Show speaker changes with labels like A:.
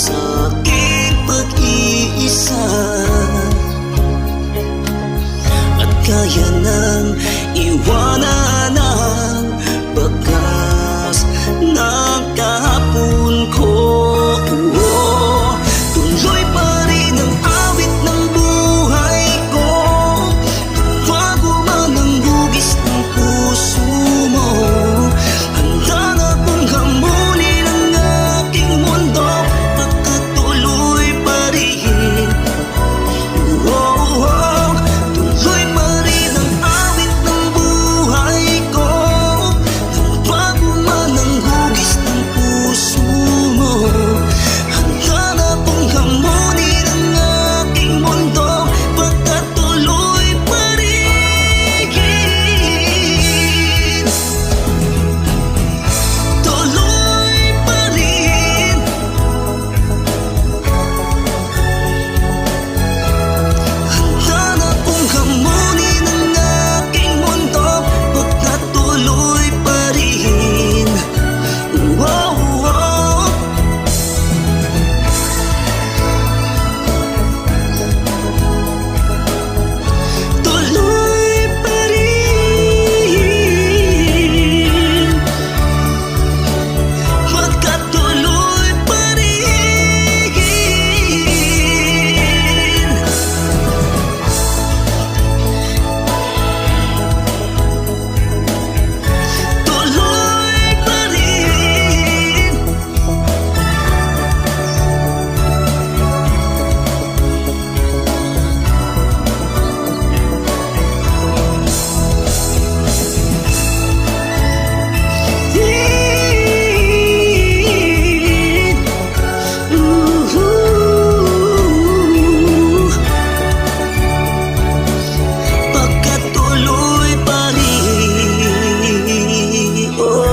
A: sa aking pag-iisa, at kaya nang iwanan ang bakas ng kahapon ko. Tuloy pa rin ang awit ng buhay ko, bago man ang hugis ng puso mo. Handa na kong hamunin ang aking mundo, pagkatuloy pa rin. Tuloy pa rin ang awit ng buhay ko, bago man ang hugis ng puso mo. Handa na kong hamunin ang aking mundo, pagkatuloy pa rin. Tuloy pa rin. Handa na kong hamunin ang aking mundo, pagkatuloy pa rin. Tuloy pa rin. Pagkatuloy pa rin. Tuloy pa rin. Pagkatuloy pa rin. Oh.